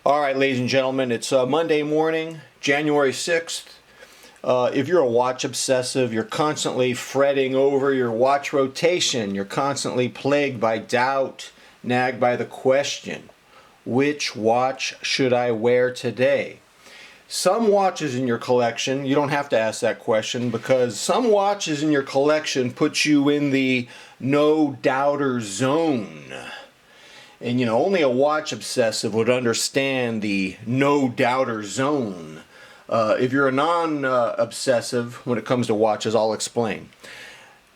All right, ladies and gentlemen, it's Monday morning, January 6th. If you're a watch obsessive, you're constantly fretting over your watch rotation. You're constantly plagued by doubt, nagged by the question, which watch should I wear today? Some watches in your collection, you don't have to ask that question, because some watches in your collection put you in the no doubter zone. And you know, only a watch obsessive would understand the no doubter zone. If you're a non-obsessive when it comes to watches, I'll explain.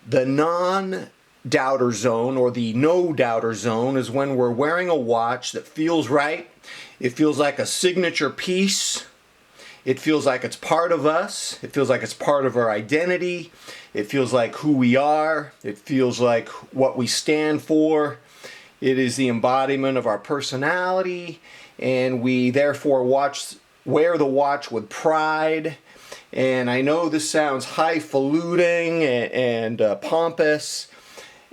The non-doubter zone, or the no doubter zone, is when we're wearing a watch that feels right. It feels like a signature piece. It feels like it's part of us. It feels like it's part of our identity. It feels like who we are. It feels like what we stand for. It is the embodiment of our personality, and we therefore wear the watch with pride. And I know this sounds highfalutin and pompous,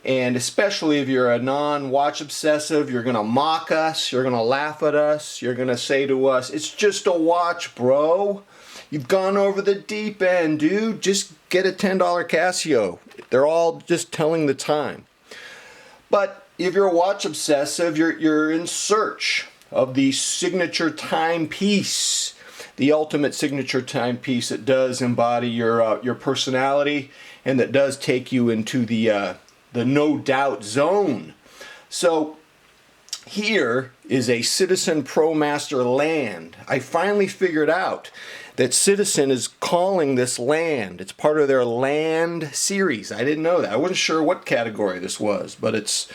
and especially if you're a non-watch obsessive, you're going to mock us, you're going to laugh at us, you're going to say to us, "It's just a watch, bro. You've gone over the deep end, dude. Just get a $10 Casio." They're all just telling the time. But if you're a watch obsessive, you're in search of the signature timepiece, the ultimate signature timepiece that does embody your personality and that does take you into the no doubt zone. So here is a Citizen Promaster land. I finally figured out that Citizen is calling this land. It's part of their land series. I didn't know that. I wasn't sure what category this was, but it's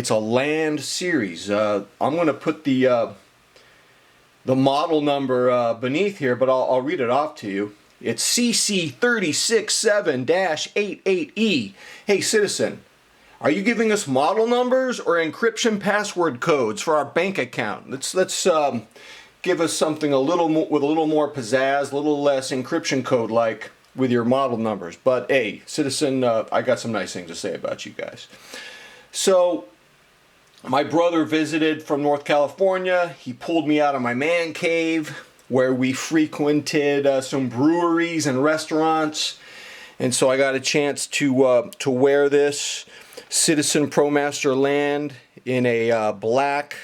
a land series. I'm going to put the model number beneath here, but I'll read it off to you. It's CC367-88E. Hey, Citizen, are you giving us model numbers or encryption password codes for our bank account? Let's give us something with a little more pizzazz, a little less encryption code like with your model numbers. But hey, Citizen, I got some nice things to say about you guys. So my brother visited from North California. He pulled me out of my man cave where we frequented some breweries and restaurants. And so I got a chance to wear this Citizen Promaster land in a black,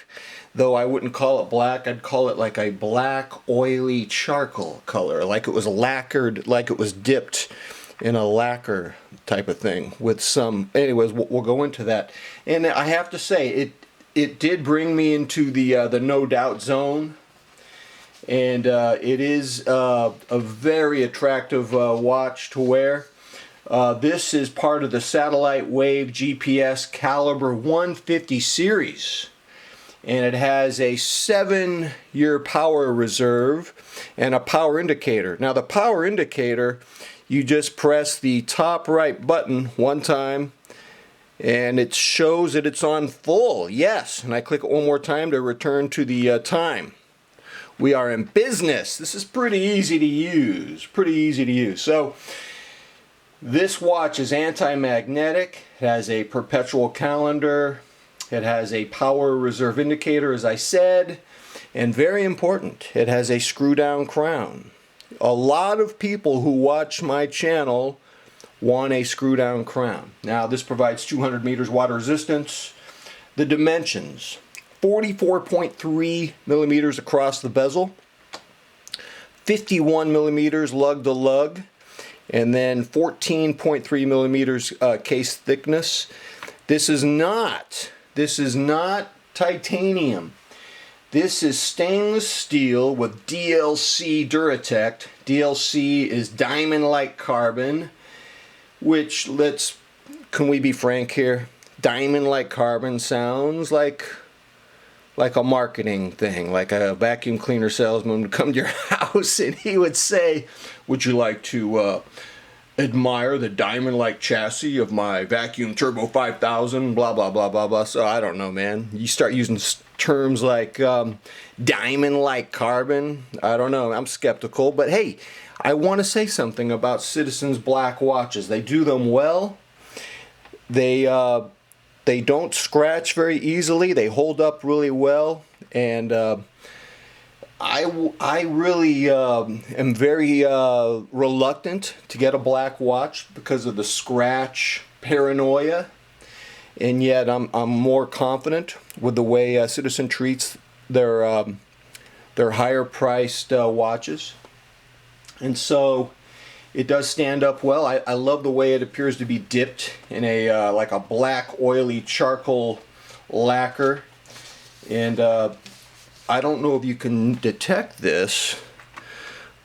though I wouldn't call it black, I'd call it like a black oily charcoal color, like it was lacquered, like it was dipped in a lacquer type of thing with some, anyways, we'll go into that. And I have to say, it did bring me into the no doubt zone, and it is a very attractive watch to wear. This is part of the Satellite Wave GPS Caliber 150 series, and it has a 7-year power reserve and a power indicator. Now the power indicator, you just press the top right button one time and it shows that it's on full. Yes, and I click it one more time to return to the time. We are in business. This is pretty easy to use. So this watch is anti-magnetic. It has a perpetual calendar. It has a power reserve indicator, as I said, and very important, it has a screw-down crown. A lot of people who watch my channel want a screw-down crown. Now, this provides 200 meters water resistance. The dimensions, 44.3 millimeters across the bezel, 51 millimeters lug to lug, and then 14.3 millimeters case thickness. This is not titanium. This is stainless steel with DLC Duratect. DLC is diamond-like carbon, which can we be frank here? Diamond-like carbon sounds like a marketing thing, like a vacuum cleaner salesman would come to your house and he would say, "Would you like to admire the diamond-like chassis of my vacuum turbo 5000, blah blah blah blah blah." So I don't know, man. You start using terms like diamond-like carbon, I don't know, I'm skeptical. But hey, I want to say something about Citizen's black watches. They do them well. They don't scratch very easily. They hold up really well, and I really am very reluctant to get a black watch because of the scratch paranoia, and yet I'm more confident with the way Citizen treats their higher priced watches, and so it does stand up well. I love the way it appears to be dipped in a like a black oily charcoal lacquer, and I don't know if you can detect this,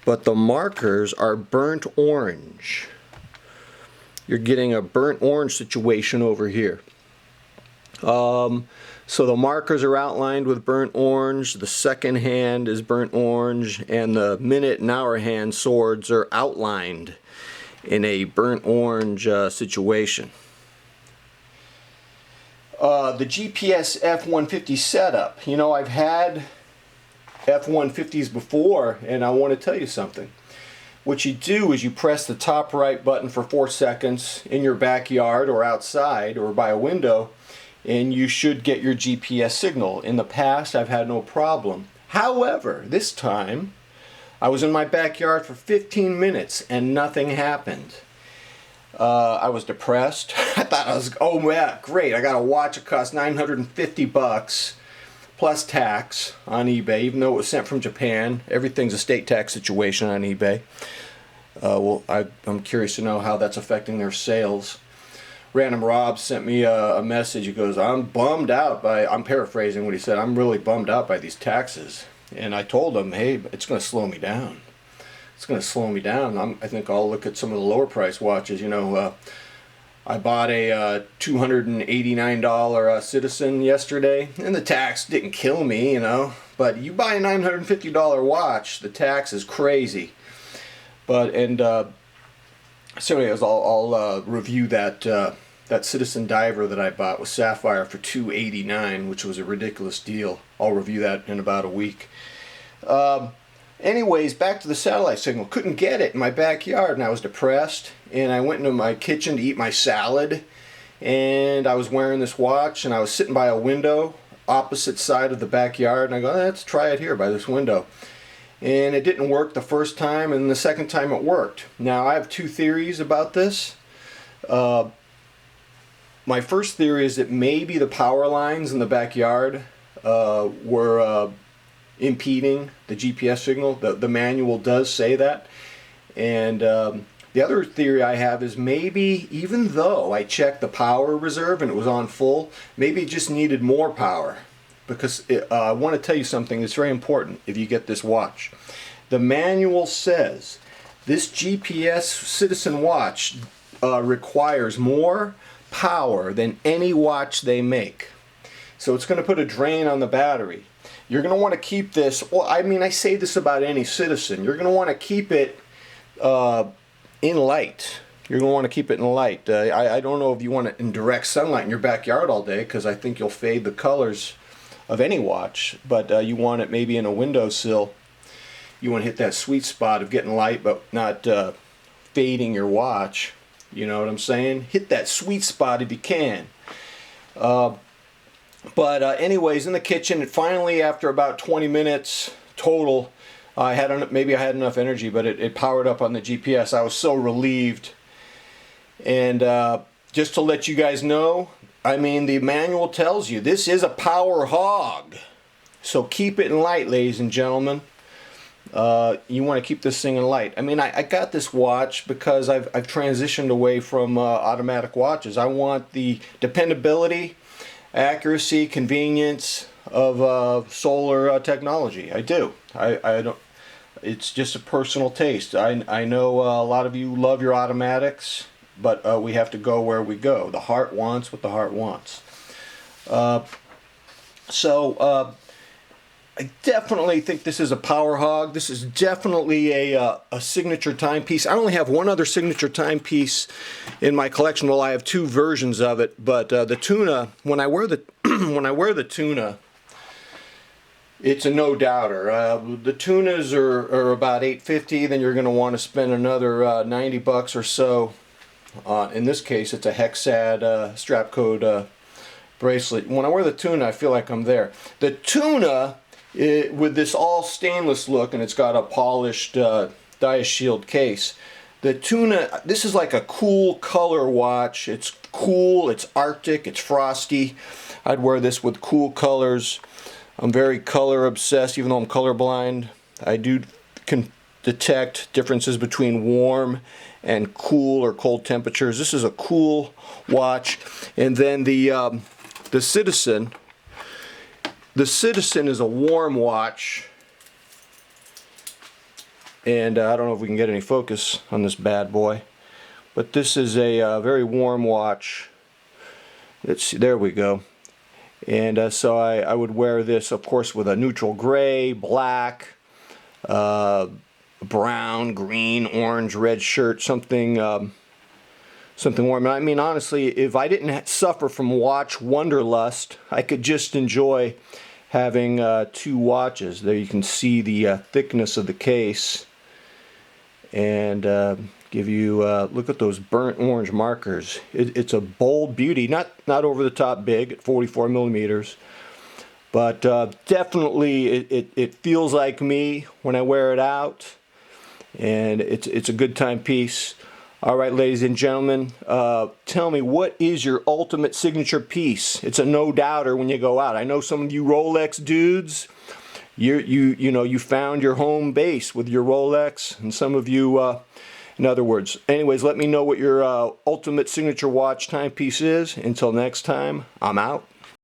but the markers are burnt orange. You're getting a burnt orange situation over here. So the markers are outlined with burnt orange, the second hand is burnt orange, and the minute and hour hand swords are outlined in a burnt orange situation. The GPS F-150 setup. You know, I've had F-150s before, and I want to tell you something. What you do is you press the top right button for 4 seconds in your backyard or outside or by a window, and you should get your GPS signal. In the past, I've had no problem. However, this time, I was in my backyard for 15 minutes and nothing happened. I was depressed. I thought oh yeah, great, I got a watch that cost $950 plus tax on eBay, even though it was sent from Japan. Everything's a state tax situation on eBay. Well, I'm curious to know how that's affecting their sales. Random Rob sent me a message. He goes, I'm bummed out by, I'm paraphrasing what he said, I'm really bummed out by these taxes. And I told him, hey, it's going to slow me down. It's going to slow me down. I think I'll look at some of the lower price watches. You know, I bought a $289 Citizen yesterday, and the tax didn't kill me, you know. But you buy a $950 watch, the tax is crazy. But, and so anyways, I'll review that that Citizen diver that I bought with sapphire for $289, which was a ridiculous deal. I'll review that in about a week. Anyways, back to the satellite signal. Couldn't get it in my backyard, and I was depressed. And I went into my kitchen to eat my salad, and I was wearing this watch, and I was sitting by a window, opposite side of the backyard, and I go, let's try it here by this window. And it didn't work the first time, and the second time it worked. Now, I have two theories about this. My first theory is that maybe the power lines in the backyard were impeding the GPS signal. The manual does say that. And the other theory I have is maybe, even though I checked the power reserve and it was on full, maybe it just needed more power. Because I want to tell you something that's very important if you get this watch. The manual says this GPS Citizen watch requires more power than any watch they make. So it's going to put a drain on the battery. You're going to want to keep this, well, I mean, I say this about any Citizen. You're going to want to keep it in light. You're going to want to keep it in light. I don't know if you want it in direct sunlight in your backyard all day, because I think you'll fade the colors of any watch, but you want it maybe in a windowsill. You want to hit that sweet spot of getting light but not fading your watch. You know what I'm saying? Hit that sweet spot if you can. But anyways, in the kitchen, and finally after about 20 minutes total, maybe I had enough energy, but it powered up on the GPS. I was so relieved. And just to let you guys know, I mean, the manual tells you this is a power hog. So keep it in light, ladies and gentlemen. You want to keep this thing in light. I mean, I got this watch because I've transitioned away from automatic watches. I want the dependability, accuracy, convenience of solar technology. I do. I don't. It's just a personal taste. I know a lot of you love your automatics, but we have to go where we go. The heart wants what the heart wants. I definitely think this is a power hog. This is definitely a signature timepiece. I only have one other signature timepiece in my collection. Well, I have two versions of it, but the tuna, when I wear the when I wear the tuna, it's a no doubter. The tunas are about $8.50. Then you're going to want to spend another $90 or so. In this case, it's a Hexad strap code bracelet. When I wear the tuna, I feel like I'm there. The tuna with this all stainless look, and it's got a polished Diashield case. The Tuna, this is like a cool color watch. It's cool, it's Arctic, it's frosty. I'd wear this with cool colors. I'm very color obsessed, even though I'm colorblind. I can detect differences between warm and cool or cold temperatures. This is a cool watch. And then the Citizen. The Citizen is a warm watch. And I don't know if we can get any focus on this bad boy, but this is a very warm watch. Let's see, there we go. And so I would wear this, of course, with a neutral gray, black, brown, green, orange, red shirt, something warm. I mean, honestly, if I didn't suffer from watch wanderlust, I could just enjoy having two watches. There you can see the thickness of the case. And give you look at those burnt orange markers. It's a bold beauty, not over the top big at 44 millimeters, but definitely it feels like me when I wear it out, and it's a good timepiece. All right, ladies and gentlemen, tell me, what is your ultimate signature piece? It's a no-doubter when you go out. I know some of you Rolex dudes, you know, you found your home base with your Rolex, and some of you, in other words. Anyways, let me know what your ultimate signature watch timepiece is. Until next time, I'm out.